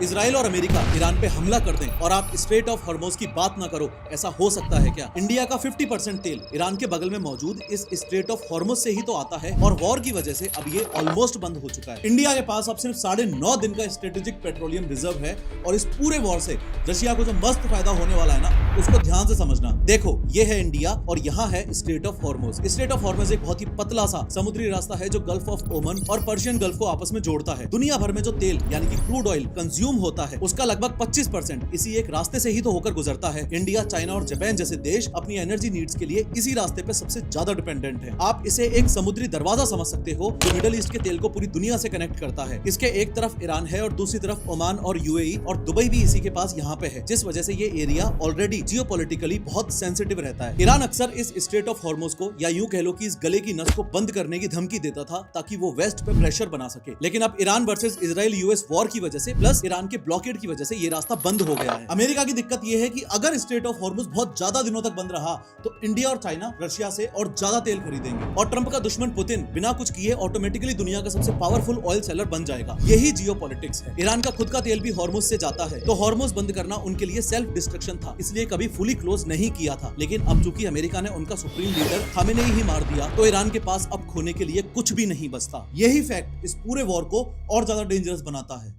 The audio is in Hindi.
इजराइल और अमेरिका ईरान पे हमला कर दें और आप स्ट्रेट ऑफ हॉर्मोज की बात ना करो, ऐसा हो सकता है क्या? इंडिया का 50% तेल ईरान के बगल में मौजूद इस स्ट्रेट ऑफ हॉर्मोज से ही तो आता है और वॉर की वजह से अब ये ऑलमोस्ट बंद हो चुका है। इंडिया के पास अब सिर्फ 9.5 दिन का स्ट्रेटेजिक पेट्रोलियम रिजर्व है और इस पूरे वॉर से रशिया को जो मस्त फायदा होने वाला है ना, उसको ध्यान से समझना। देखो, ये है इंडिया और यहाँ है straight of Hormuz. Straight of Hormuz एक बहुत ही पतला सा समुद्री रास्ता है जो गल्फ ऑफ ओमन और पर्शियन गल्फ को आपस में जोड़ता है। दुनिया भर में जो तेल यानी कि क्रूड ऑयल कंज्यूम होता है उसका लगभग 25% इसी एक रास्ते से ही तो होकर गुजरता है। इंडिया, चाइना और जापान जैसे देश अपनी एनर्जी नीड्स के लिए इसी रास्ते पे सबसे ज्यादा डिपेंडेंट है। आप इसे एक समुद्री दरवाजा समझ सकते हो जो मिडिल ईस्ट के तेल को पूरी दुनिया से कनेक्ट करता है। इसके एक तरफ ईरान है और दूसरी तरफ ओमान और यूएई और दुबई भी इसी के पास यहाँ पे है, जिस वजह से ये एरिया ऑलरेडी जियोपॉलिटिकली बहुत सेंसिटिव रहता है। ईरान अक्सर इस स्ट्रेट ऑफ हॉर्मोज को या यूं कह लो कि इस गले की नस को बंद करने की धमकी देता था ताकि वो वेस्ट पे प्रेशर बना सके। लेकिन अब Iran versus Israel US war की वजह से प्लस ईरान के ब्लॉकेड की वजह से ये रास्ता बंद हो गया है। अमेरिका की दिक्कत ये है कि अगर स्ट्रेट ऑफ हॉर्मोज बहुत ज्यादा दिनों तक बंद रहा तो इंडिया और चाइना रशिया से और ज्यादा तेल खरीदेंगे और ट्रंप का दुश्मन पुतिन बिना कुछ किए ऑटोमेटिकली दुनिया का सबसे पावरफुल ऑयल सेलर बन जाएगा। यही जियोपॉलिटिक्स है। ईरान का खुद का तेल भी हॉर्मोज से जाता है, तो हॉर्मोज बंद करना उनके लिए सेल्फ डिस्ट्रक्शन था, इसलिए कभी फुली क्लोज नहीं किया था। लेकिन अब चूंकि अमेरिका ने उनका सुप्रीम लीडर खामेनेई ही मार दिया तो ईरान के पास अब खोने के लिए कुछ भी नहीं बचता। यही फैक्ट इस पूरे वॉर को और ज्यादा डेंजरस बनाता है।